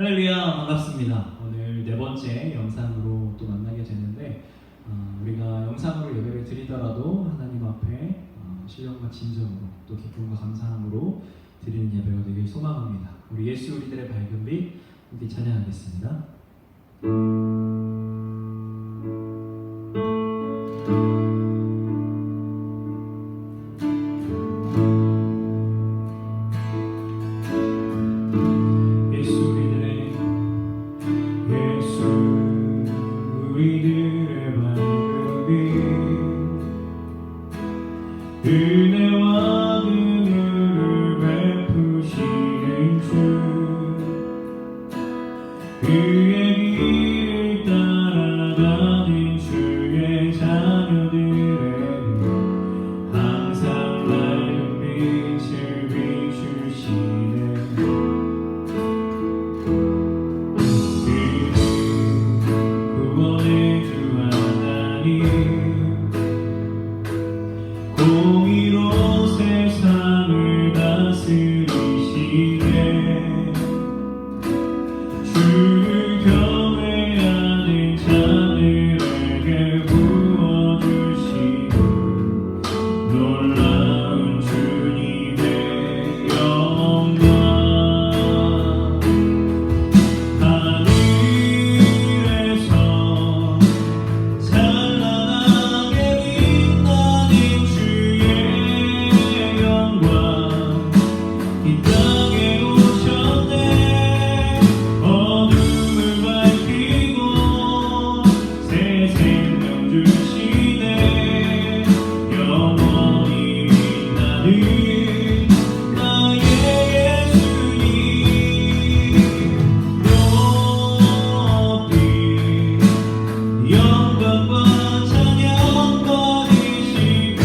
할렐루야, 반갑습니다. 오늘 네 번째 영상으로 또 만나게 되는데 우리가 영상으로 예배를 드리더라도 하나님 앞에 신령과 진정으로 또 기쁨과 감사함으로 드리는 예배가 되길 소망합니다. 우리 예수 우리들의 밝은빛 함께 찬양하겠습니다. 은혜와 긍휼을 베푸시는 주, 그의 길을 따라가는 주의 자녀들에게 항상 밝은 빛을 비추시네. 그는 구원의 주 하나님, 공의로 세상을 다스리시네. 주를 경외하는 자들에게 부어주시는 놀라운 주님의 영광. 하늘에서 찬란하게 빛나는 주의 영광, 이 땅에 오셨네. 어둠을 밝히고 새 생명 주시네. 영원히 빛나는 나의 예수님, 높이 영광과 찬양 받으시길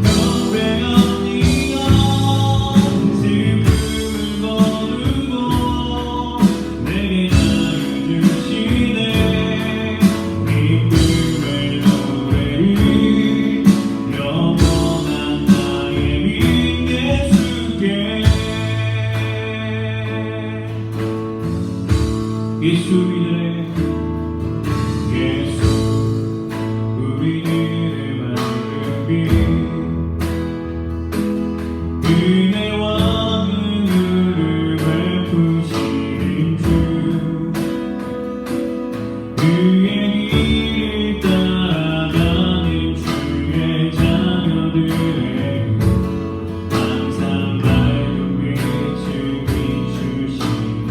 경배합니다. 슬픔을 거두고 내게 자유 주시네. 기쁨의 노래를 영원한 나의 빈 예수께. 예수 우리들의 예수 우리들의 밝은 빛, 은혜와 긍휼을 베푸시는 주, 그의 길을 따라가는 주의 자녀들에게 항상 밝은 빛을 비추시네.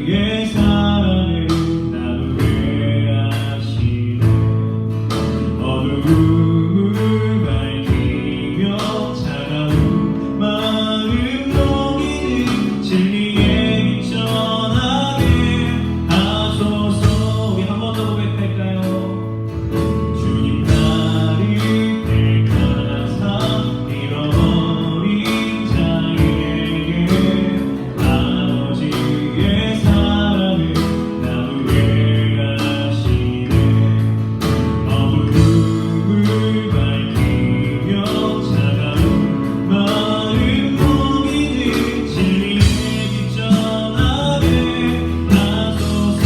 그의 사랑을 나누게 하시네. 어두움을 밝히며 차가운 마음 녹이는 진리의 빛 전하게 하소서. 우리 한 번 더 고백할까요? 주님 나를 택하사 잃어버린 자에게 아버지의 사랑을 나누게 하시네. 어두움을 밝히며 차가운 마음 녹이는 진리의 빛 전하게 하소서.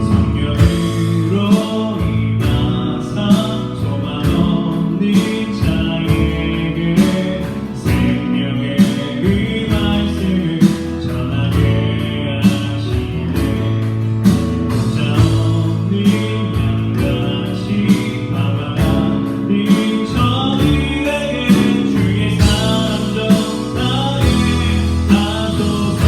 성령으로 임하사 소망 없는 자에게 생명의 그 말씀을 전하게 하시네. 혼자 없는 양같이 화가는 저들에게 주의 사랑 전하게 하소서.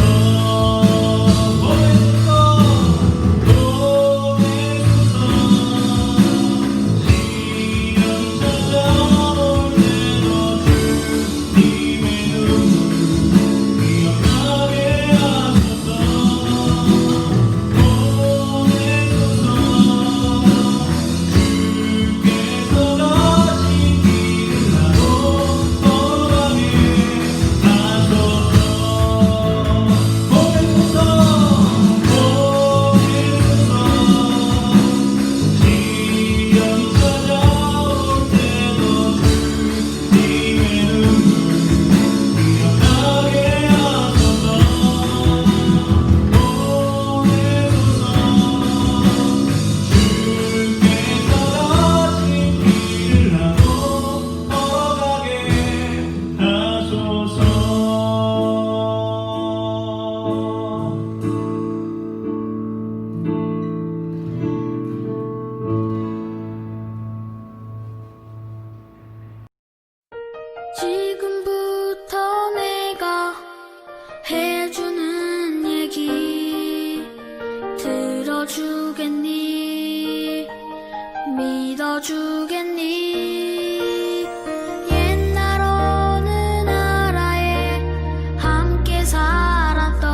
지금부터 내가 해주는 얘기 들어주겠니? 믿어주겠니? 옛날 어느 나라에 함께 살았던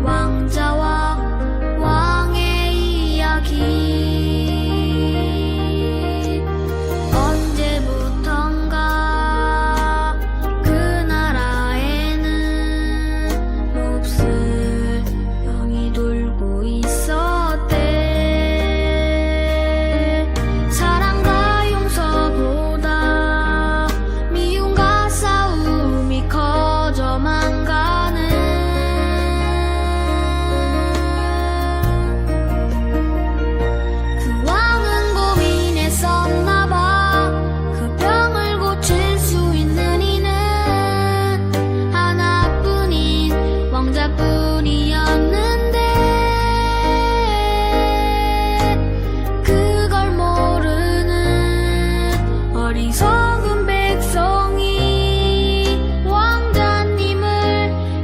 왕자와 왕의 이야기. 언제부턴가 그 나라에는 몹쓸 병이 돌고 있었대. 사랑과 용서보다 미움과 싸움이 커져만 가는 그 왕은 고민했었나봐. 그 병을 고칠 수 있는 이는 하나뿐인 왕자뿐이었는데 그걸 모르는 어리석은 백성이 왕자님을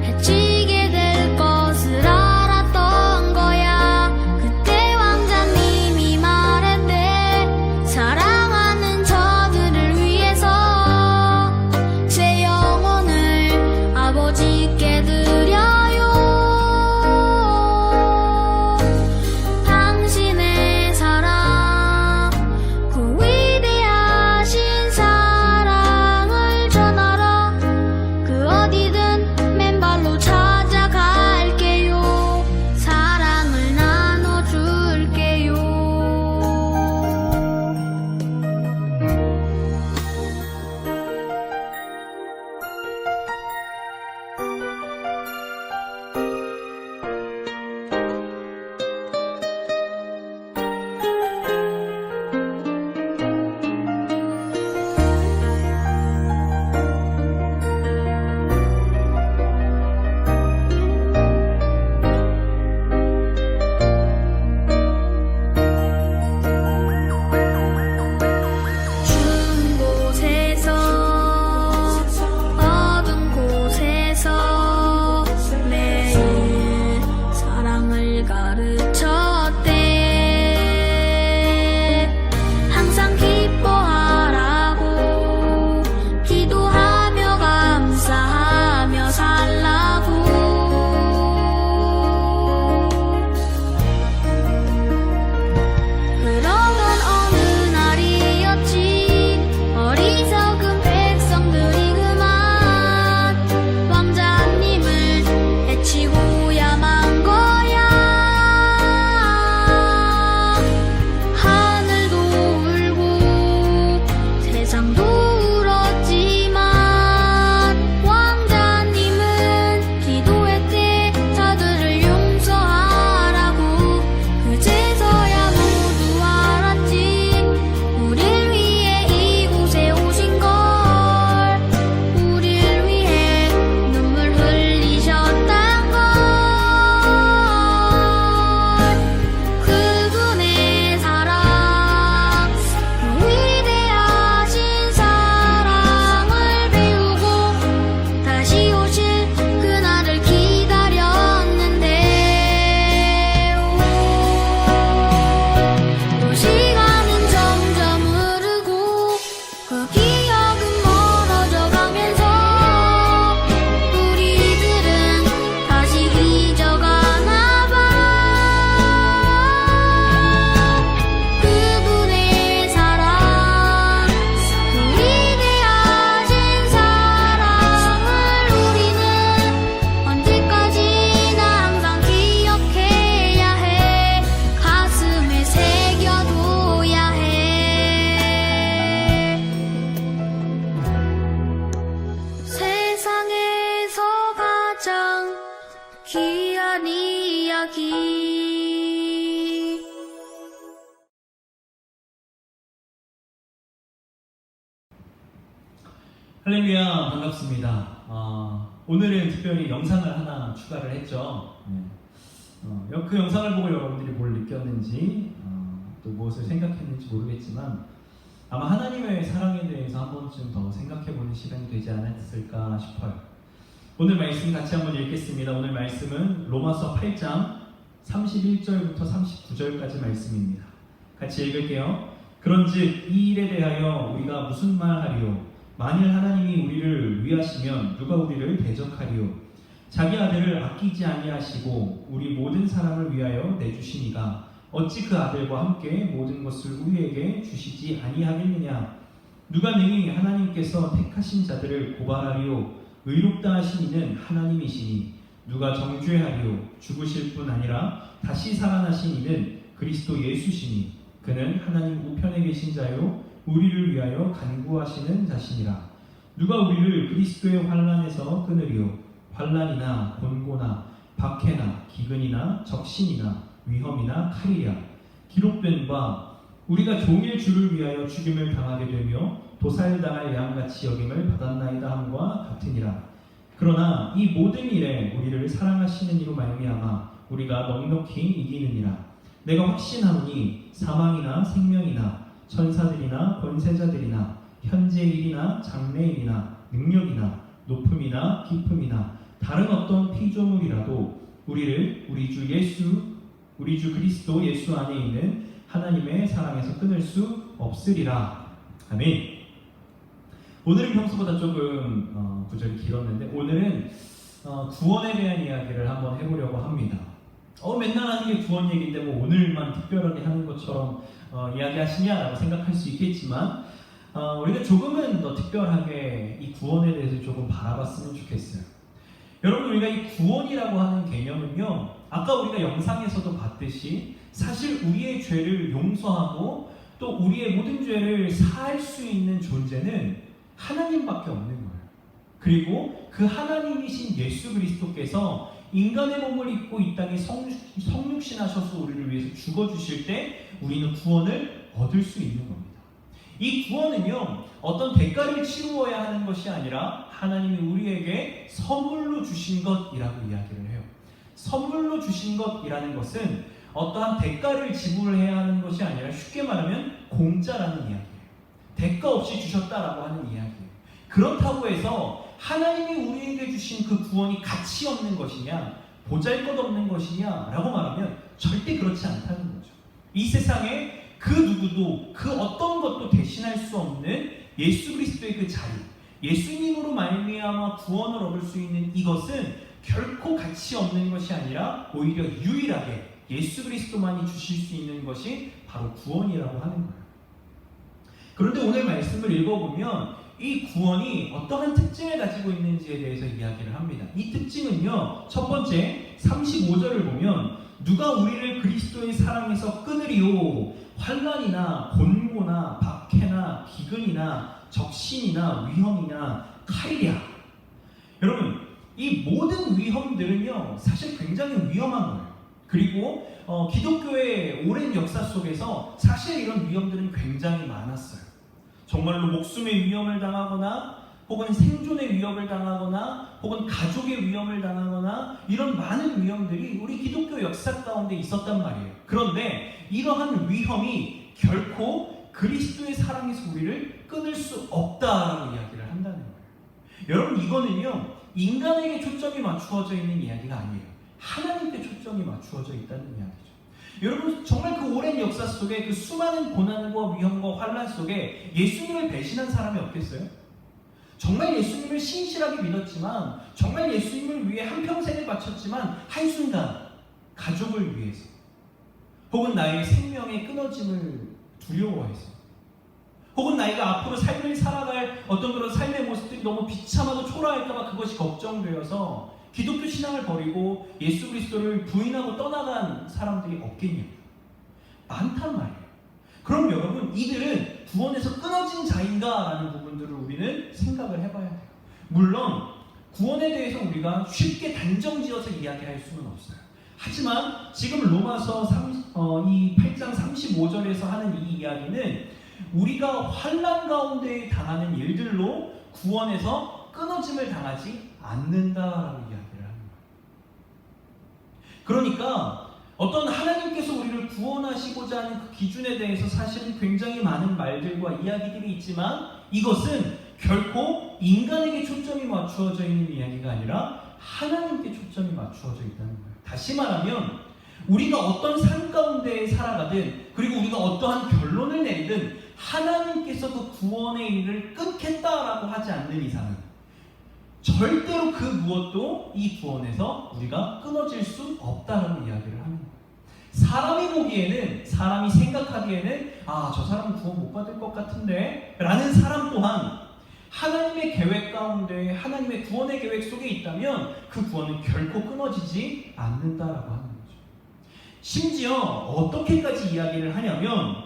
해치게 될 것을 알았던 거야. 그때 왕자님이 말했대. 사랑하는 저들을 위해서 제 영혼을 아버지께 드려요. 귀한 이야기. 할렐루야, 반갑습니다. 오늘은 특별히 영상을 하나 추가를 했죠. 그 영상을 보고 여러분들이 뭘 느꼈는지 또 무엇을 생각했는지 모르겠지만 아마 하나님의 사랑에 대해서 한 번쯤 더 생각해보는 시간이 되지 않았을까 싶어요. 오늘 말씀 같이 한번 읽겠습니다. 오늘 말씀은 로마서 8장 31절부터 39절까지 말씀입니다. 같이 읽을게요. 그런즉 이 일에 대하여 우리가 무슨 말하리요? 만일 하나님이 우리를 위하시면 누가 우리를 대적하리요? 자기 아들을 아끼지 아니하시고 우리 모든 사람을 위하여 내주시니가 어찌 그 아들과 함께 모든 것을 우리에게 주시지 아니하겠느냐? 누가 능히 하나님께서 택하신 자들을 고발하리요? 의롭다 하신 이는 하나님이시니 누가 정죄하리요? 죽으실 뿐 아니라 다시 살아나신 이는 그리스도 예수시니 그는 하나님 우편에 계신 자요 우리를 위하여 간구하시는 자시니라. 누가 우리를 그리스도의 환난에서 끊으리요? 환난이나 곤고나 박해나 기근이나 적신이나 위험이나 칼이랴. 기록된 바 우리가 종일 주를 위하여 죽임을 당하게 되며 도살당할 양같이 여김을 받았나이다 함과 같으니라. 그러나 이 모든 일에 우리를 사랑하시는 이로 말미암아 우리가 넉넉히 이기느니라. 내가 확신하노니 사망이나 생명이나 천사들이나 권세자들이나 현재 일이나 장래일이나 능력이나 높음이나 깊음이나 다른 어떤 피조물이라도 우리를 우리 주 그리스도 예수 안에 있는 하나님의 사랑에서 끊을 수 없으리라. 아멘. 오늘은 평소보다 조금 구절이 길었는데 오늘은 구원에 대한 이야기를 한번 해보려고 합니다. 맨날 하는 게 구원 얘기인데 뭐 오늘만 특별하게 하는 것처럼 이야기하시냐라고 생각할 수 있겠지만 우리가 조금은 더 특별하게 이 구원에 대해서 조금 바라봤으면 좋겠어요. 여러분, 우리가 이 구원이라고 하는 개념은요, 아까 우리가 영상에서도 봤듯이 사실 우리의 죄를 용서하고 또 우리의 모든 죄를 사할 수 있는 존재는 하나님밖에 없는 거예요. 그리고 그 하나님이신 예수 그리스도께서 인간의 몸을 입고 이 땅에 성육신하셔서 우리를 위해서 죽어주실 때 우리는 구원을 얻을 수 있는 겁니다. 이 구원은요, 어떤 대가를 치루어야 하는 것이 아니라 하나님이 우리에게 선물로 주신 것이라고 이야기를 해요. 선물로 주신 것이라는 것은 어떠한 대가를 지불해야 하는 것이 아니라 쉽게 말하면 공짜라는 이야기예요. 대가 없이 주셨다라고 하는 이야기예요. 그렇다고 해서 하나님이 우리에게 주신 그 구원이 가치 없는 것이냐, 보잘것없는 것이냐 라고 말하면 절대 그렇지 않다는 거죠. 이 세상에 그 누구도 그 어떤 것도 대신할 수 없는 예수 그리스도의 그 자리, 예수님으로 말미암아 구원을 얻을 수 있는 이것은 결코 가치 없는 것이 아니라 오히려 유일하게 예수 그리스도만이 주실 수 있는 것이 바로 구원이라고 하는 거예요. 그런데 오늘 말씀을 읽어보면 이 구원이 어떠한 특징을 가지고 있는지에 대해서 이야기를 합니다. 이 특징은요, 첫 번째 35절을 보면 누가 우리를 그리스도의 사랑에서 끊으리요? 환난이나 곤고나 박해나 기근이나 적신이나 위험이나 칼이랴. 여러분, 이 모든 위험들은요 사실 굉장히 위험한 거예요. 그리고 기독교의 오랜 역사 속에서 사실 이런 위험들은 굉장히 많았어요. 정말로 목숨의 위험을 당하거나 혹은 생존의 위협을 당하거나 혹은 가족의 위험을 당하거나 이런 많은 위험들이 우리 기독교 역사 가운데 있었단 말이에요. 그런데 이러한 위험이 결코 그리스도의 사랑에서 우리를 끊을 수 없다라고 이야기를 한다는 거예요. 여러분, 이거는요 인간에게 초점이 맞추어져 있는 이야기가 아니에요. 하나님께 초점이 맞추어져 있다는 이야기죠. 여러분, 정말 그 오랜 역사 속에 그 수많은 고난과 위험과 환난 속에 예수님을 배신한 사람이 없겠어요? 정말 예수님을 신실하게 믿었지만, 정말 예수님을 위해 한평생을 바쳤지만 한순간 가족을 위해서 혹은 나의 생명의 끊어짐을 두려워해서 혹은 나이가 앞으로 삶을 살아갈 어떤 그런 삶의 모습들이 너무 비참하고 초라할까봐 그것이 걱정되어서 기독교 신앙을 버리고 예수 그리스도를 부인하고 떠나간 사람들이 없겠냐고요. 많단 말이에요. 그럼 여러분, 이들은 구원에서 끊어진 자인가라는 부분들을 우리는 생각을 해봐야 돼요. 물론 구원에 대해서 우리가 쉽게 단정지어서 이야기할 수는 없어요. 하지만 지금 로마서 이 8장 35절에서 하는 이 이야기는 우리가 환난 가운데 당하는 일들로 구원에서 끊어짐을 당하지 않는다라고 이야기를 하는 거예요. 그러니까 어떤 하나님께서 우리를 구원하시고자 하는 그 기준에 대해서 사실은 굉장히 많은 말들과 이야기들이 있지만 이것은 결코 인간에게 초점이 맞추어져 있는 이야기가 아니라 하나님께 초점이 맞추어져 있다는 거예요. 다시 말하면 우리가 어떤 삶 가운데 살아가든 그리고 우리가 어떠한 결론을 내리든 하나님께서 그 구원의 일을 끊겠다라고 하지 않는 이상은 절대로 그 무엇도 이 구원에서 우리가 끊어질 수 없다라는 이야기를 하는 거예요. 사람이 보기에는, 사람이 생각하기에는 저 사람은 구원 못 받을 것 같은데 라는 사람 또한 하나님의 계획 가운데 하나님의 구원의 계획 속에 있다면 그 구원은 결코 끊어지지 않는다라고 하는 거죠. 심지어 어떻게까지 이야기를 하냐면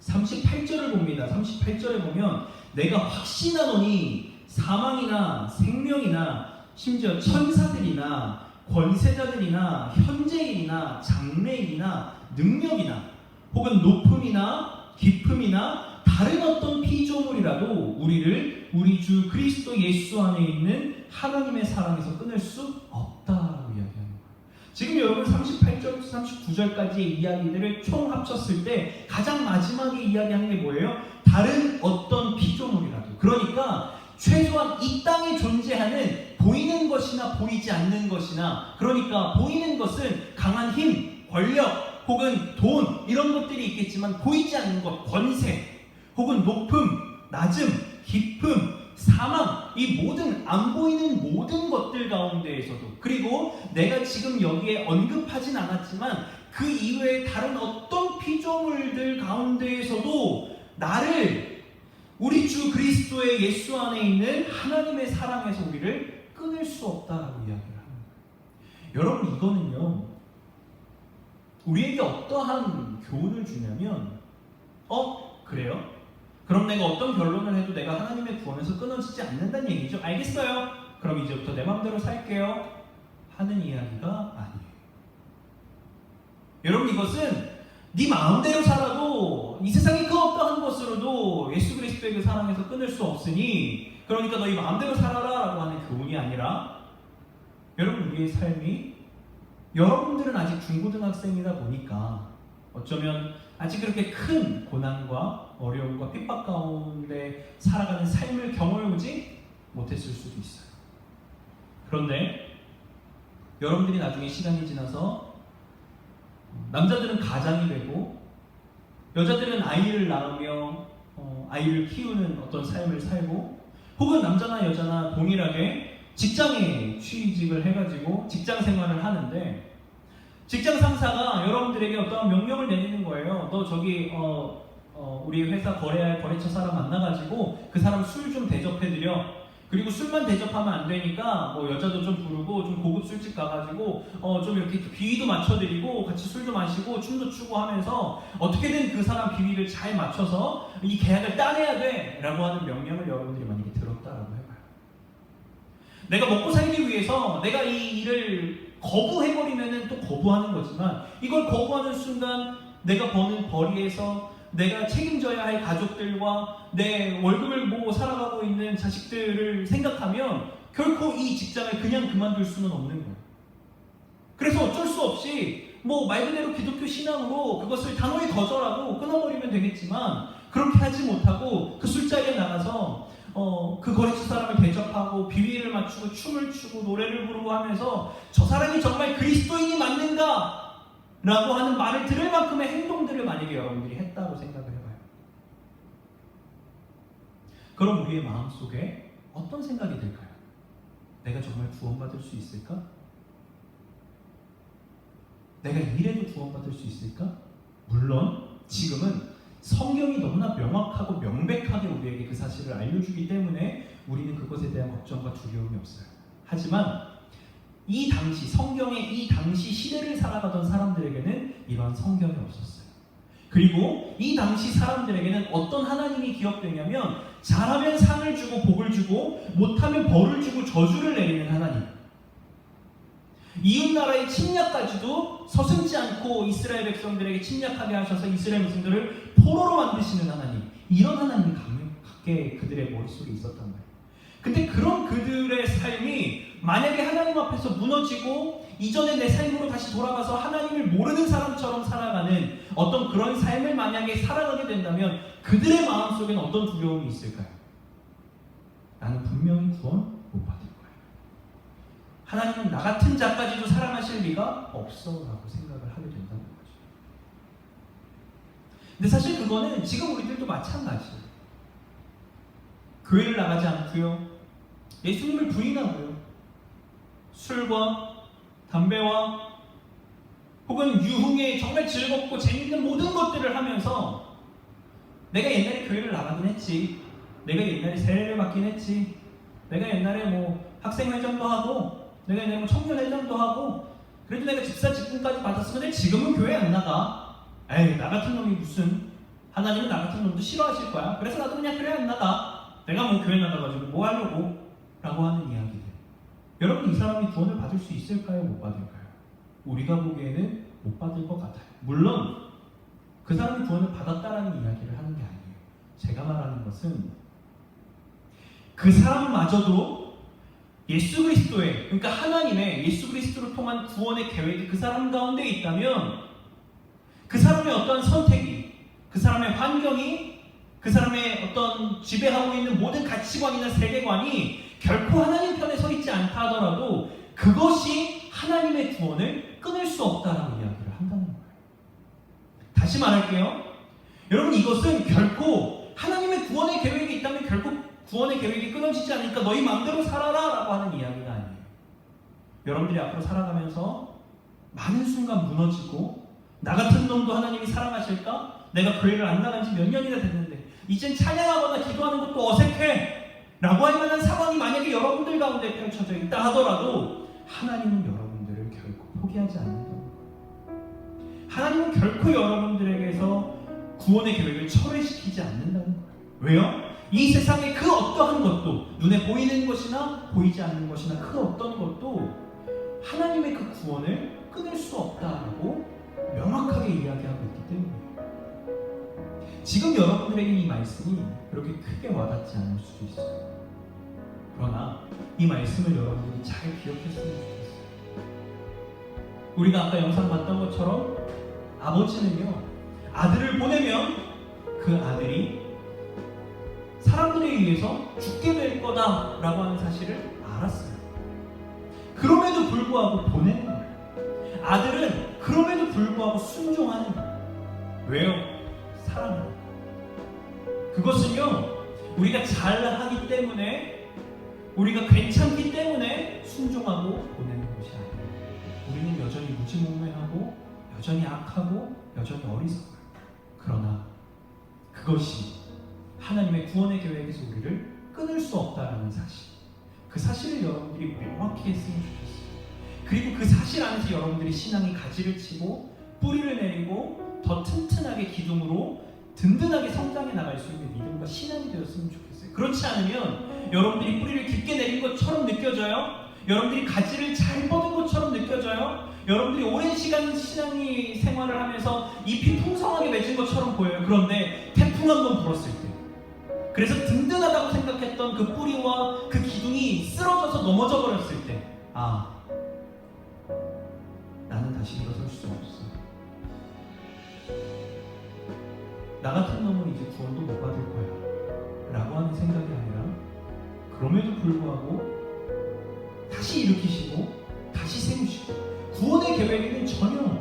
38절을 봅니다. 38절에 보면 내가 확신하노니 사망이나 생명이나 심지어 천사들이나 권세자들이나 현재인이나 장래인이나 능력이나 혹은 높음이나 깊음이나 다른 어떤 피조물이라도 우리를 우리 주 그리스도 예수 안에 있는 하나님의 사랑에서 끊을 수 없다라고 이야기하는 거예요. 지금 여러분 38절, 39절까지의 이야기들을 총 합쳤을 때 가장 마지막에 이야기하는 게 뭐예요? 다른 어떤 피조물이라도. 그러니까 최소한 이 땅에 존재하는 보이는 것이나 보이지 않는 것이나, 그러니까 보이는 것은 강한 힘, 권력 혹은 돈 이런 것들이 있겠지만 보이지 않는 것, 권세 혹은 높음, 낮음, 깊음, 사망, 이 모든 안 보이는 모든 것들 가운데에서도, 그리고 내가 지금 여기에 언급하진 않았지만 그 이외의 다른 어떤 피조물들 가운데에서도 나를 우리 주 그리스도의 예수 안에 있는 하나님의 사랑에서 우리를 끊을 수 없다라고 이야기를 합니다. 여러분, 이거는요 우리에게 어떠한 교훈을 주냐면 그래요? 그럼 내가 어떤 결론을 해도 내가 하나님의 구원에서 끊어지지 않는다는 얘기죠. 알겠어요. 그럼 이제부터 내 마음대로 살게요 하는 이야기가 아니에요. 여러분, 이것은 네 마음대로 살아도 이 세상의 그 어떠한 것으로도 예수 그리스도의 그 사랑에서 끊을 수 없으니 그러니까 너희 마음대로 살아라 라고 하는 교훈이 아니라, 여러분, 우리의 삶이, 여러분들은 아직 중고등학생이다 보니까 어쩌면 아직 그렇게 큰 고난과 어려움과 핍박 가운데 살아가는 삶을 경험해보지 못했을 수도 있어요. 그런데 여러분들이 나중에 시간이 지나서 남자들은 가장이 되고 여자들은 아이를 낳으며 아이를 키우는 어떤 삶을 살고, 혹은 남자나 여자나 동일하게 직장에 취직을 해가지고 직장 생활을 하는데 직장 상사가 여러분들에게 어떤 명령을 내리는 거예요. 너 저기 우리 회사 거래할 거래처 사람 만나가지고 그 사람 술 좀 대접해드려. 그리고 술만 대접하면 안 되니까 뭐 여자도 좀 부르고 좀 고급 술집 가가지고 좀 이렇게 비위도 맞춰드리고 같이 술도 마시고 춤도 추고 하면서 어떻게든 그 사람 비위를 잘 맞춰서 이 계약을 따내야 돼 라고 하는 명령을 여러분들이 만약에 들었다라고 해봐요. 내가 먹고 살기 위해서 내가 이 일을 거부해버리면 또 거부하는 거지만, 이걸 거부하는 순간 내가 버는 벌이에서 내가 책임져야 할 가족들과 내 월급을 보고 살아가고 있는 자식들을 생각하면 결코 이 직장을 그냥 그만둘 수는 없는 거예요. 그래서 어쩔 수 없이 말 그대로 기독교 신앙으로 그것을 단호히 거절하고 끊어버리면 되겠지만, 그렇게 하지 못하고 그 술자리에 나가서 그 거래처 사람을 대접하고 비위를 맞추고 춤을 추고 노래를 부르고 하면서 저 사람이 정말 그리스도인이 맞는가? 라고 하는 말을 들을 만큼의 행동들을 만약에 여러분들이 했다고 생각을 해봐요. 그럼 우리의 마음속에 어떤 생각이 들까요? 내가 정말 구원받을 수 있을까? 내가 이래도 구원받을 수 있을까? 물론 지금은 성경이 너무나 명확하고 명백하게 우리에게 그 사실을 알려주기 때문에 우리는 그것에 대한 걱정과 두려움이 없어요. 하지만 이 당시, 성경의 이 당시 시대를 살아가던 사람들에게는 이러한 성경이 없었어요. 그리고 이 당시 사람들에게는 어떤 하나님이 기억되냐면 잘하면 상을 주고 복을 주고 못하면 벌을 주고 저주를 내리는 하나님. 이웃 나라의 침략까지도 서슴지 않고 이스라엘 백성들에게 침략하게 하셔서 이스라엘 백성들을 포로로 만드시는 하나님. 이런 하나님이 강력하게 그들의 머릿속에 있었단 말이에요. 근데 그런 그들의 삶이 만약에 하나님 앞에서 무너지고 이전의 내 삶으로 다시 돌아가서 하나님을 모르는 사람처럼 살아가는 어떤 그런 삶을 만약에 살아가게 된다면 그들의 마음속에는 어떤 두려움이 있을까요? 나는 분명히 구원 못 받을 거야. 하나님은 나 같은 자까지도 사랑하실 리가 없어 라고 생각을 하게 된다는 거죠. 근데 사실 그거는 지금 우리들도 마찬가지예요. 교회를 나가지 않고요, 예수님을 부인하고요, 술과 담배와 혹은 유흥에 정말 즐겁고 재밌는 모든 것들을 하면서 내가 옛날에 교회를 나가긴 했지, 내가 옛날에 세례를 받긴 했지, 내가 옛날에 뭐 학생회장도 하고 내가 옛날에 뭐 청년회장도 하고 그래도 내가 집사 직분까지 받았으면 지금은 교회 안 나가. 에이, 나 같은 놈이 무슨, 하나님은 나 같은 놈도 싫어하실 거야. 그래서 나도 그냥 교회 안 나가. 내가 뭐 교회 나가가지고 뭐 하려고 라고 하는 이야기들. 여러분, 이 사람이 구원을 받을 수 있을까요? 못 받을까요? 우리가 보기에는 못 받을 것 같아요. 물론 그 사람이 구원을 받았다라는 이야기를 하는 게 아니에요. 제가 말하는 것은 그 사람마저도 예수 그리스도의, 그러니까 하나님의 예수 그리스도를 통한 구원의 계획이 그 사람 가운데 있다면 그 사람의 어떤 선택이, 그 사람의 환경이, 그 사람의 어떤 지배하고 있는 모든 가치관이나 세계관이 결코 하나님 편에 서 있지 않다 하더라도 그것이 하나님의 구원을 끊을 수 없다라고 이야기를 한다는 거예요. 다시 말할게요. 여러분, 이것은 결코 하나님의 구원의 계획이 있다면 결코 구원의 계획이 끊어지지 않으니까 너희 마음대로 살아라 라고 하는 이야기가 아니에요. 여러분들이 앞으로 살아가면서 많은 순간 무너지고 나 같은 놈도 하나님이 사랑하실까? 내가 교회를 안 나간 지 몇 년이나 됐는데 이젠 찬양하거나 기도하는 것도 어색해 라고 할 만한 상황이 만약에 여러분들 가운데 펼쳐져 있다 하더라도 하나님은 여러분들을 결코 포기하지 않는다는 거예요. 하나님은 결코 여러분들에게서 구원의 계획을 철회시키지 않는다는 거예요. 왜요? 이 세상의 그 어떠한 것도, 눈에 보이는 것이나 보이지 않는 것이나 그 어떤 것도 하나님의 그 구원을 끊을 수 없다라고 명확하게 이야기하고 있기 때문이에요. 지금 여러분들에게 이 말씀이 그렇게 크게 와닿지 않을 수도 있어요. 그러나 이 말씀을 여러분들이 잘 기억했으면 좋겠어요. 우리가 아까 영상 봤던 것처럼 아버지는요, 아들을 보내면 그 아들이 사람들에 의해서 죽게 될 거다라고 하는 사실을 알았어요. 그럼에도 불구하고 보내는 거예요. 아들은 그럼에도 불구하고 순종하는 거예요. 왜요? 사랑합니다. 그것은요, 우리가 잘하기 때문에, 우리가 괜찮기 때문에 순종하고 보내는 것이 아니에요. 우리는 여전히 무지몽매하고 여전히 악하고 여전히 어리석어요. 그러나 그것이 하나님의 구원의 계획에서 우리를 끊을 수 없다라는 사실, 그 사실을 여러분들이 명확히 했으면 좋겠어요. 그리고 그 사실 안에서 여러분들이 신앙이 가지를 치고 뿌리를 내리고 더 튼튼하게 기둥으로 든든하게 성장해 나갈 수 있는 믿음과 신앙이 되었으면 좋겠어요. 그렇지 않으면 여러분들이 뿌리를 깊게 내린 것처럼 느껴져요. 여러분들이 가지를 잘 뻗은 것처럼 느껴져요. 여러분들이 오랜 시간 신앙이 생활을 하면서 잎이 풍성하게 맺은 것처럼 보여요. 그런데 태풍 한 번 불었을 때, 그래서 든든하다고 생각했던 그 뿌리와 그 기둥이 쓰러져서 넘어져 버렸을 때, 아, 나는 다시 일어설 수 없어. 나 같은 놈은 이제 구원도 못 받을 거야 라고 하는 생각이 아니라, 그럼에도 불구하고 다시 일으키시고 다시 세우시고, 구원의 계획에는 전혀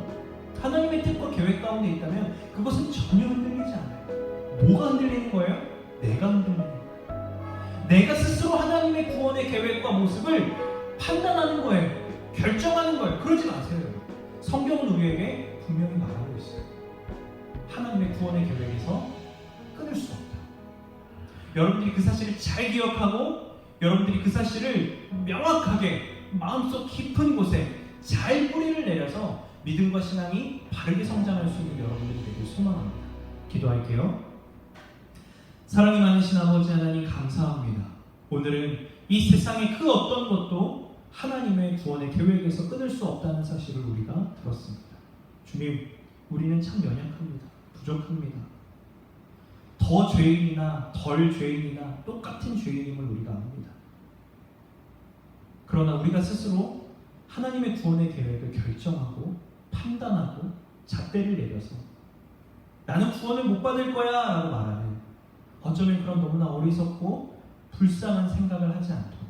하나님의 뜻과 계획 가운데 있다면 그것은 전혀 흔들리지 않아요. 뭐가 흔들리는 거예요? 내가 흔들리는 거예요. 내가 스스로 하나님의 구원의 계획과 모습을 판단하는 거예요. 결정하는 거예요. 그러지 마세요. 성경은 우리에게 분명히 말하고 있어요. 하나님의 구원의 계획에서 끊을 수 없다. 여러분들이 그 사실을 잘 기억하고 여러분들이 그 사실을 명확하게 마음속 깊은 곳에 잘 뿌리를 내려서 믿음과 신앙이 바르게 성장할 수 있는 여러분들이 되길 소망합니다. 기도할게요. 사랑이 많으신 아버지 하나님 감사합니다. 오늘은 이 세상의 그 어떤 것도 하나님의 구원의 계획에서 끊을 수 없다는 사실을 우리가 들었습니다. 주님, 우리는 참 연약합니다. 부족합니다. 더 죄인이나 덜 죄인이나 똑같은 죄인임을 우리가 압니다. 그러나 우리가 스스로 하나님의 구원의 계획을 결정하고 판단하고 잣대를 내려서 나는 구원을 못 받을 거야 라고 말하는, 어쩌면 그런 너무나 어리석고 불쌍한 생각을 하지 않도록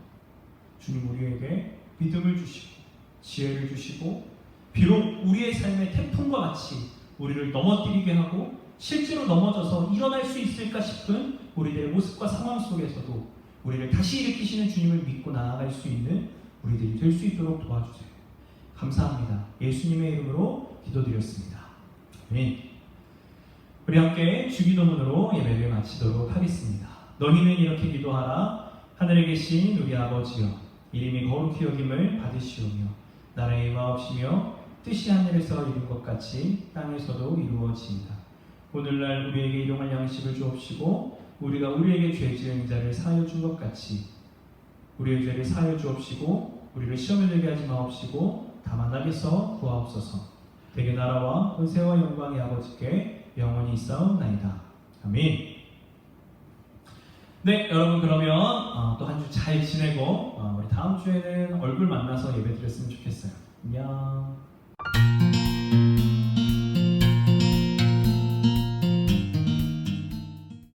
주님 우리에게 믿음을 주시고 지혜를 주시고, 비록 우리의 삶의 태풍과 같이 우리를 넘어뜨리게 하고 실제로 넘어져서 일어날 수 있을까 싶은 우리들의 모습과 상황 속에서도 우리를 다시 일으키시는 주님을 믿고 나아갈 수 있는 우리들이 될 수 있도록 도와주세요. 감사합니다. 예수님의 이름으로 기도드렸습니다. 아멘. 우리 함께 주기도문으로 예배를 마치도록 하겠습니다. 너희는 이렇게 기도하라. 하늘에 계신 우리 아버지여, 이름이 거룩히 여김을 받으시오며 나라의 임하옵시며 뜻이 하늘에서 이룬 것 같이 땅에서도 이루어지이다. 오늘날 우리에게 일용할 양식을 주옵시고 우리가 우리에게 죄 지은 자를 사하여 준 것 같이 우리의 죄를 사하여 주옵시고 우리를 시험에 들게 하지 마옵시고 다만 악에서 구하옵소서. 대개 나라와 권세와 영광이 아버지께 영원히 있사옵나이다. 아멘. 네, 여러분, 그러면 또 한 주 잘 지내고 우리 다음 주에는 얼굴 만나서 예배 드렸으면 좋겠어요. 안녕.